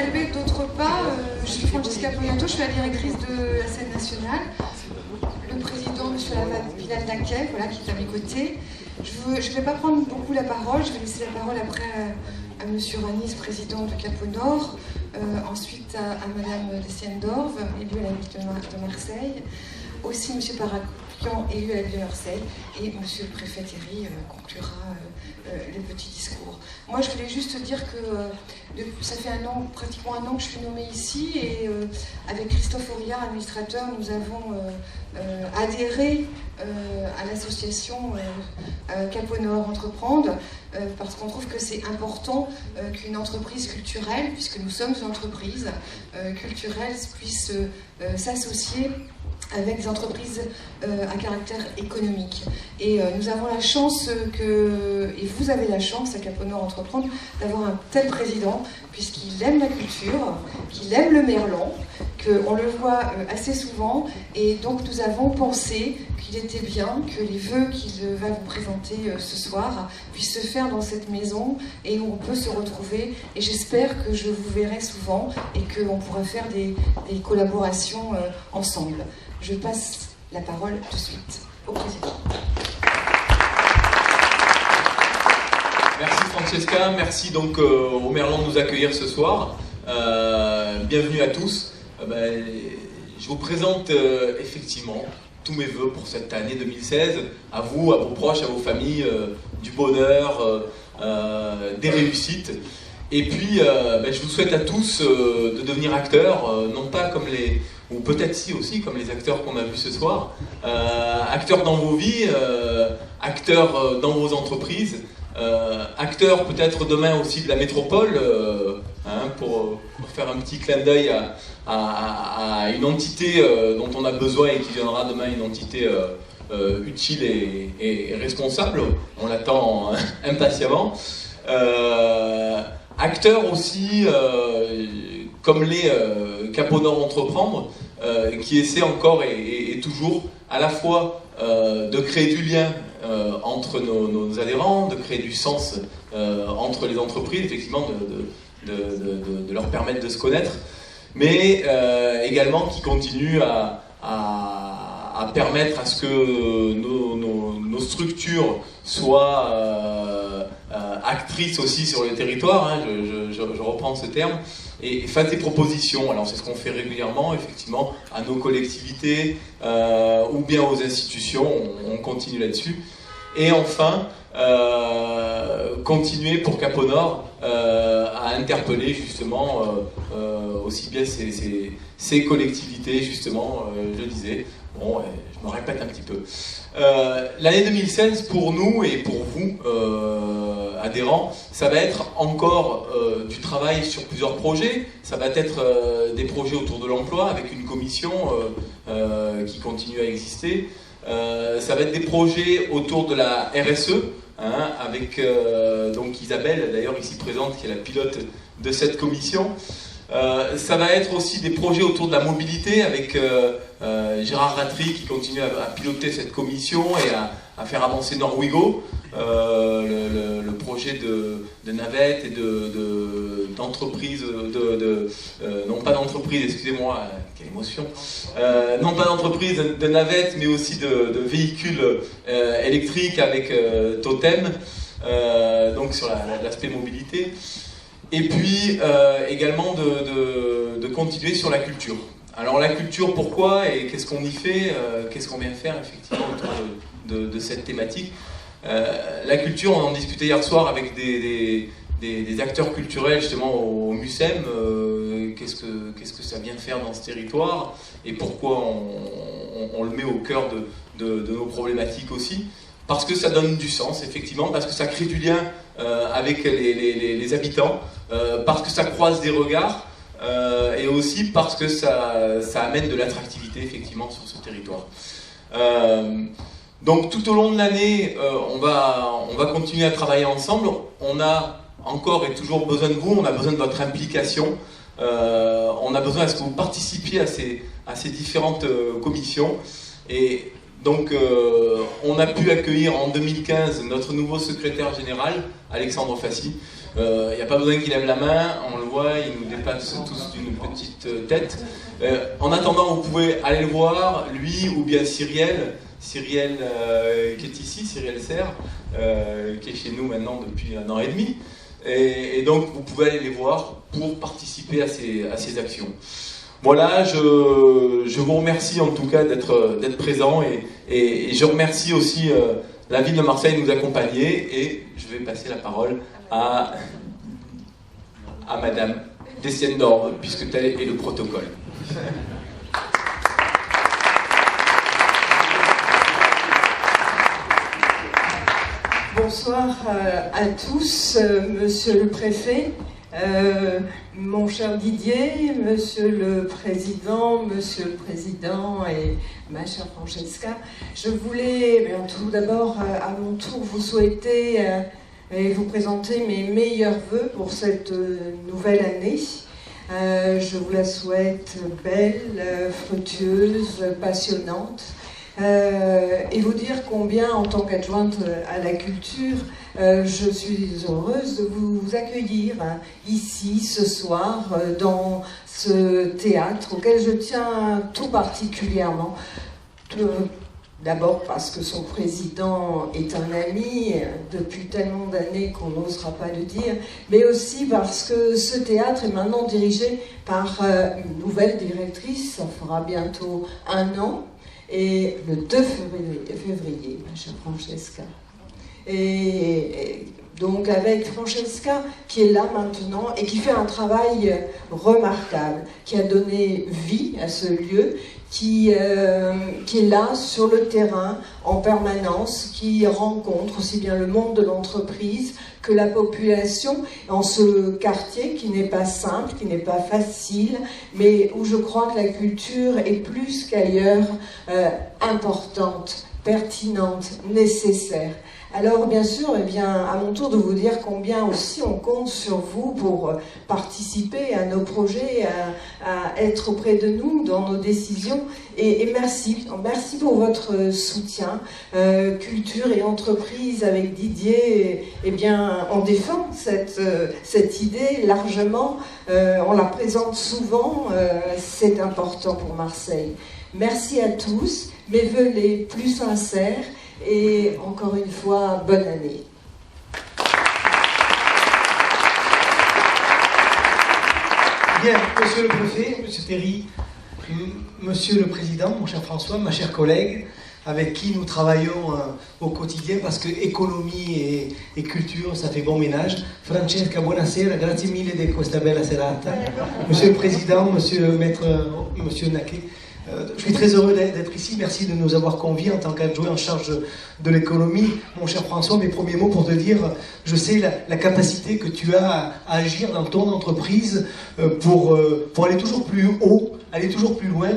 saluer d'autre part, je suis Francesca Pognato, je suis la directrice de la scène nationale. Le président, M. Bilal Daquet, voilà, qui est à mes côtés. Je ne vais pas prendre beaucoup la parole, je vais laisser la parole après à M. Ranis, président de Cap au Nord, ensuite à Mme Dessiendorf, élue à la ville de Marseille, aussi M. Parakian, élu à la ville de Marseille, et M. le préfet Thierry conclura le petit discours. Moi, je voulais juste dire que ça fait pratiquement un an que je suis nommée ici, et avec Christophe Auriard, administrateur, nous avons adhéré à l'association Cap au Nord Entreprendre, parce qu'on trouve que c'est important qu'une entreprise culturelle, puisque nous sommes une entreprise culturelle, puisse s'associer avec des entreprises à caractère économique. Et nous avons la chance et vous avez la chance à Cap au Nord Entreprendre d'avoir un tel président, puisqu'il aime la culture, qu'il aime le merlan, qu'on le voit assez souvent, et donc nous avons pensé qu'il était bien que les vœux qu'il va vous présenter ce soir puissent se faire dans cette maison, et où on peut se retrouver, et j'espère que je vous verrai souvent, et qu'on pourra faire des collaborations ensemble. Je passe la parole tout de suite au président. Merci Francesca, merci donc au Merlan de nous accueillir ce soir. Bienvenue à tous. Je vous présente effectivement tous mes vœux pour cette année 2016, à vous, à vos proches, à vos familles, du bonheur, des réussites. Et puis, je vous souhaite à tous de devenir acteurs, non pas comme ou peut-être si aussi, comme les acteurs qu'on a vus ce soir, acteurs dans vos vies, acteurs dans vos entreprises, acteurs peut-être demain aussi de la métropole, pour faire un petit clin d'œil à une entité dont on a besoin et qui viendra demain, une entité utile et responsable. On l'attend impatiemment. Acteurs aussi, comme les Cap au Nord Entreprendre, qui essaient encore et toujours à la fois de créer du lien entre nos adhérents, de créer du sens entre les entreprises, effectivement de leur permettre de se connaître, mais également qui continuent à permettre à ce que nos structures soient actrices aussi sur le territoire, je reprends ce terme, et fassent des propositions. Alors c'est ce qu'on fait régulièrement, effectivement, à nos collectivités ou bien aux institutions, on continue là-dessus. Et enfin, continuer pour Cap au Nord à interpeller justement aussi bien ces collectivités, justement, je le disais. Bon, je me répète un petit peu. L'année 2016, pour nous et pour vous, adhérents, ça va être encore du travail sur plusieurs projets. Ça va être des projets autour de l'emploi, avec une commission qui continue à exister. Ça va être des projets autour de la RSE, avec donc Isabelle, d'ailleurs ici présente, qui est la pilote de cette commission. Ça va être aussi des projets autour de la mobilité, avec Gérard Ratry qui continue à piloter cette commission et à faire avancer Norwigo, le projet de navette et d'entreprise, non pas d'entreprise, excusez-moi, quelle émotion, non pas d'entreprise de navette, mais aussi de véhicules électriques avec Totem, donc sur l'aspect mobilité. Et puis également de continuer sur la culture. Alors la culture, pourquoi et qu'est-ce qu'on y fait, qu'est-ce qu'on vient faire effectivement autour de cette thématique. La culture, on en discutait hier soir avec des acteurs culturels justement au MUSEM, qu'est-ce que ça vient faire dans ce territoire et pourquoi on le met au cœur de nos problématiques aussi. Parce que ça donne du sens, effectivement, parce que ça crée du lien avec les habitants, parce que ça croise des regards, et aussi parce que ça amène de l'attractivité, effectivement, sur ce territoire. Donc tout au long de l'année, on va continuer à travailler ensemble. On a encore et toujours besoin de vous, on a besoin de votre implication, on a besoin à ce que vous participiez à ces différentes commissions. Et Donc on a pu accueillir en 2015 notre nouveau secrétaire général, Alexandre Fassi. Il n'y a pas besoin qu'il lève la main, on le voit, il nous dépasse tous d'une petite tête. En attendant, vous pouvez aller le voir, lui ou bien Cyrielle qui est ici, Cyrielle Serre, qui est chez nous maintenant depuis 1 an et demi. Et donc vous pouvez aller les voir pour participer à ces actions. Voilà, je vous remercie en tout cas d'être présent et je remercie aussi la ville de Marseille de nous accompagner et je vais passer la parole à Madame Dessienne-Dorme puisque tel est le protocole. Bonsoir à tous, Monsieur le Préfet, mon cher Didier, Monsieur le Président et ma chère Francesca. Je voulais tout d'abord à mon tour vous souhaiter et vous présenter mes meilleurs vœux pour cette nouvelle année. Je vous la souhaite belle, fructueuse, passionnante. Et vous dire combien, en tant qu'adjointe à la culture, je suis heureuse de vous accueillir ici, ce soir, dans ce théâtre auquel je tiens tout particulièrement. D'abord parce que son président est un ami depuis tellement d'années qu'on n'osera pas le dire, mais aussi parce que ce théâtre est maintenant dirigé par une nouvelle directrice, ça fera bientôt 1 an, et le 2 février, ma chère Francesca. Et donc avec Francesca qui est là maintenant et qui fait un travail remarquable, qui a donné vie à ce lieu, qui est là sur le terrain en permanence, qui rencontre aussi bien le monde de l'entreprise que la population en ce quartier qui n'est pas simple, qui n'est pas facile, mais où je crois que la culture est plus qu'ailleurs importante, pertinente, nécessaire. Alors bien sûr, à mon tour de vous dire combien aussi on compte sur vous pour participer à nos projets, à être auprès de nous dans nos décisions. Et merci pour votre soutien. Culture et entreprise avec Didier, on défend cette idée largement. On la présente souvent. C'est important pour Marseille. Merci à tous. Mes vœux les plus sincères. Et encore une fois, bonne année. Bien, Monsieur le Préfet, Monsieur Terry, Monsieur le Président, mon cher François, ma chère collègue, avec qui nous travaillons au quotidien, parce que économie et culture, ça fait bon ménage. Francesca, buonasera, grazie mille di questa bella serata. Monsieur le Président, Monsieur Naquet, je suis très heureux d'être ici, merci de nous avoir conviés en tant qu'adjoint en charge de l'économie. Mon cher François, mes premiers mots pour te dire, je sais la capacité que tu as à agir dans ton entreprise pour aller toujours plus haut, aller toujours plus loin,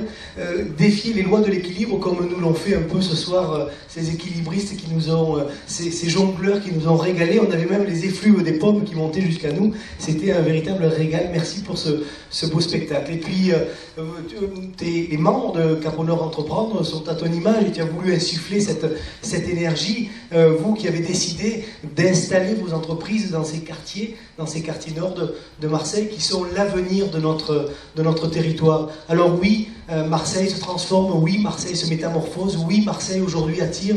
défier les lois de l'équilibre comme nous l'ont fait un peu ce soir ces équilibristes qui nous ont, ces jongleurs qui nous ont régalés. On avait même les effluves des pommes qui montaient jusqu'à nous. C'était un véritable régal. Merci pour ce beau spectacle. Et puis, les membres de Cap Nord Entreprendre sont à ton image et tu as voulu insuffler cette énergie, vous qui avez décidé d'installer vos entreprises dans ces quartiers nord de Marseille qui sont l'avenir de notre territoire. Alors oui, Marseille se transforme, oui, Marseille se métamorphose, oui, Marseille aujourd'hui attire,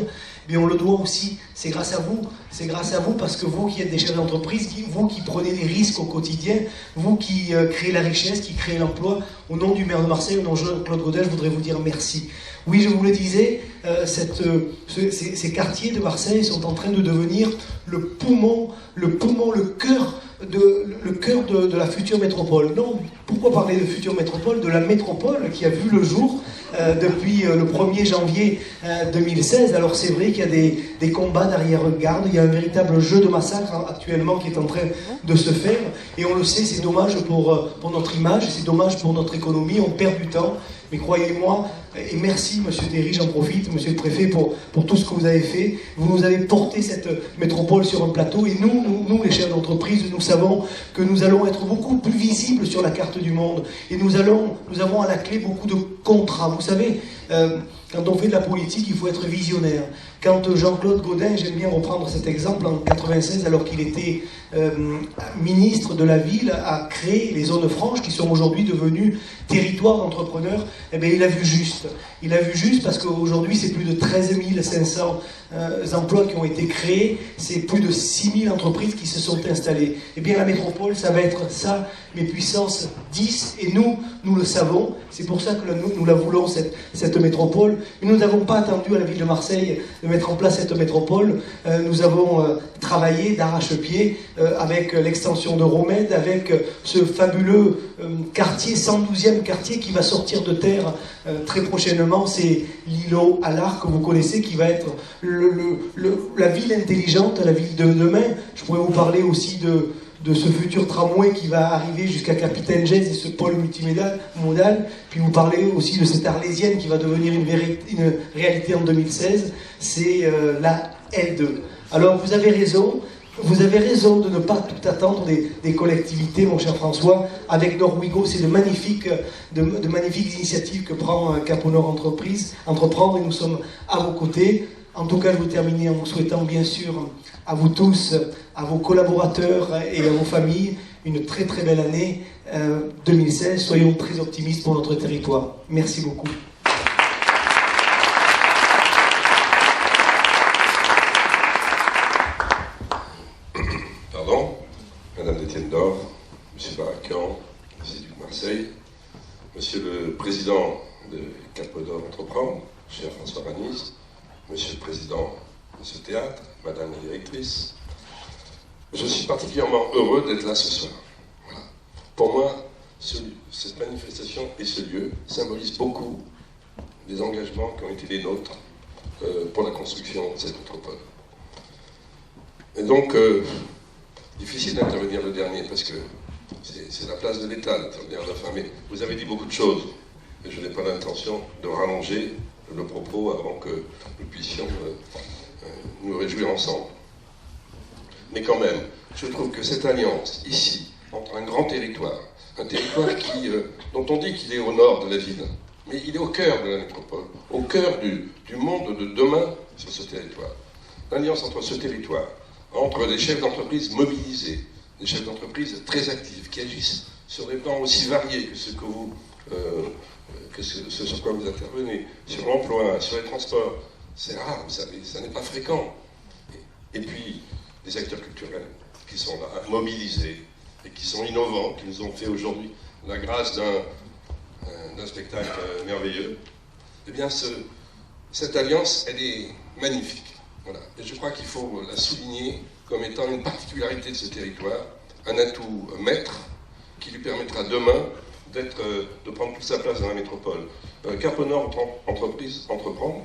mais on le doit aussi, c'est grâce à vous parce que vous qui êtes des chefs d'entreprise, vous qui prenez des risques au quotidien, vous qui créez la richesse, qui créez l'emploi, au nom du maire de Marseille, au nom de Jean-Claude Gaudin, je voudrais vous dire merci. Oui, je vous le disais, ces quartiers de Marseille sont en train de devenir le poumon, le cœur de la future métropole. Non, pourquoi parler de future métropole? De la métropole qui a vu le jour depuis le 1er janvier 2016. Alors c'est vrai qu'il y a des combats d'arrière-garde, il y a un véritable jeu de massacre actuellement qui est en train de se faire. Et on le sait, c'est dommage pour notre image, c'est dommage pour notre économie, on perd du temps. Mais croyez-moi, et merci Monsieur Terry, j'en profite, Monsieur le Préfet, pour tout ce que vous avez fait. Vous nous avez porté cette métropole sur un plateau et nous les chefs d'entreprise, nous savons que nous allons être beaucoup plus visibles sur la carte du monde. Et nous avons à la clé beaucoup de contrats. Vous savez, quand on fait de la politique, il faut être visionnaire. Quand Jean-Claude Gaudin, j'aime bien reprendre cet exemple, en 1996, alors qu'il était ministre de la ville, a créé les zones franches qui sont aujourd'hui devenues territoires d'entrepreneurs, eh bien, il a vu juste. Il a vu juste parce qu'aujourd'hui, c'est plus de 13 500 emplois qui ont été créés, c'est plus de 6 000 entreprises qui se sont installées. Eh bien, la métropole, ça va être ça, mais puissance 10, et nous le savons. C'est pour ça que nous la voulons, cette métropole. Mais nous n'avons pas attendu à la ville de Marseille de mettre en place cette métropole. Nous avons travaillé d'arrache-pied avec l'extension de Romède, avec ce fabuleux quartier, 112e quartier qui va sortir de terre très prochainement. C'est l'îlot à l'Arc que vous connaissez, qui va être la ville intelligente, la ville de demain. Je pourrais vous parler aussi de ce futur tramway qui va arriver jusqu'à Capitaine Gèze et ce pôle multimodal, puis vous parlez aussi de cette Arlésienne qui va devenir une réalité en 2016, c'est la L2. Alors vous avez raison de ne pas tout attendre des collectivités, mon cher François. Avec Norwigo, c'est de magnifiques initiatives que prend Cap au Nord Entreprendre, et nous sommes à vos côtés. En tout cas, je vous terminer en vous souhaitant bien sûr à vous tous, à vos collaborateurs et à vos familles, une très très belle année 2016. Soyons très optimistes pour notre territoire. Merci beaucoup. Pardon, Madame d'Étienne d'Or, Monsieur Barakian, Monsieur Duc Marseille, Monsieur le Président de Cap au Nord Entreprendre, cher François Ranis, Monsieur le Président de ce théâtre, Madame la Directrice, je suis particulièrement heureux d'être là ce soir. Voilà. Pour moi, cette manifestation et ce lieu symbolisent beaucoup des engagements qui ont été les nôtres pour la construction de cette métropole. Et donc, difficile d'intervenir le dernier, parce que c'est la place de l'État d'intervenir à la fin, mais vous avez dit beaucoup de choses, et je n'ai pas l'intention de rallonger le propos avant que nous puissions nous réjouir ensemble. Mais quand même, je trouve que cette alliance, ici, entre un grand territoire, un territoire dont on dit qu'il est au nord de la ville, mais il est au cœur de la métropole, au cœur du monde de demain sur ce territoire. L'alliance entre ce territoire, entre des chefs d'entreprise mobilisés, des chefs d'entreprise très actifs, qui agissent sur des plans aussi variés que ce sur quoi vous intervenez, sur l'emploi, sur les transports. C'est rare, vous savez, ça n'est pas fréquent. Et puis, des acteurs culturels qui sont là, mobilisés, et qui sont innovants, qui nous ont fait aujourd'hui la grâce d'un spectacle merveilleux. Eh bien, cette alliance, elle est magnifique. Voilà. Et je crois qu'il faut la souligner comme étant une particularité de ce territoire, un atout maître qui lui permettra demain de prendre toute sa place dans la métropole. Cap au Nord Entreprendre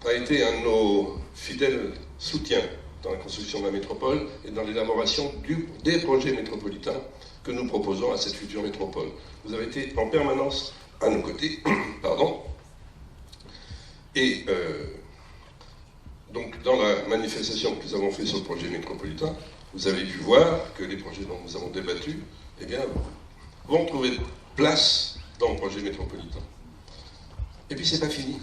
a été un de nos fidèles soutiens dans la construction de la métropole et dans l'élaboration des projets métropolitains que nous proposons à cette future métropole. Vous avez été en permanence à nos côtés, pardon, et donc dans la manifestation que nous avons faite sur le projet métropolitain, vous avez pu voir que les projets dont nous avons débattu, eh bien, vont trouver place dans le projet métropolitain. Et puis c'est pas fini,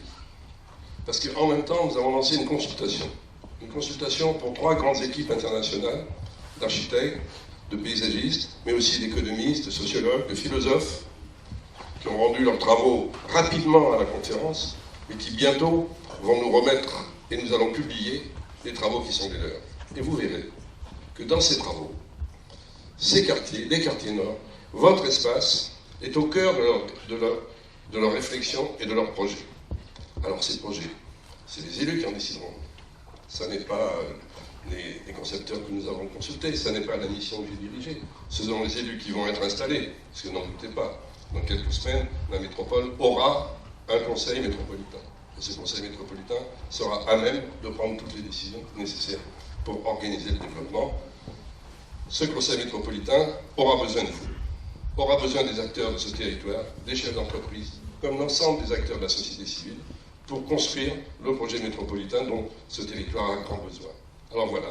parce qu'en même temps, nous avons lancé une consultation pour 3 grandes équipes internationales d'architectes, de paysagistes, mais aussi d'économistes, de sociologues, de philosophes, qui ont rendu leurs travaux rapidement à la conférence, mais qui bientôt vont nous remettre, et nous allons publier, les travaux qui sont les leurs. Et vous verrez que dans ces travaux, ces quartiers, les quartiers nord, votre espace est au cœur de leur réflexion et de leurs projets. Alors ces projets, c'est les élus qui en décideront. Ça n'est pas les concepteurs que nous avons consultés, ça n'est pas la mission que j'ai dirigée. Ce sont les élus qui vont être installés, parce que n'en doutez pas, dans quelques semaines, la métropole aura un conseil métropolitain. Et ce conseil métropolitain sera à même de prendre toutes les décisions nécessaires pour organiser le développement. Ce conseil métropolitain aura besoin de vous, aura besoin des acteurs de ce territoire, des chefs d'entreprise, comme l'ensemble des acteurs de la société civile, pour construire le projet métropolitain dont ce territoire a grand besoin. Alors voilà,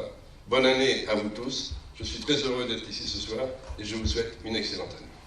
bonne année à vous tous. Je suis très heureux d'être ici ce soir et je vous souhaite une excellente année.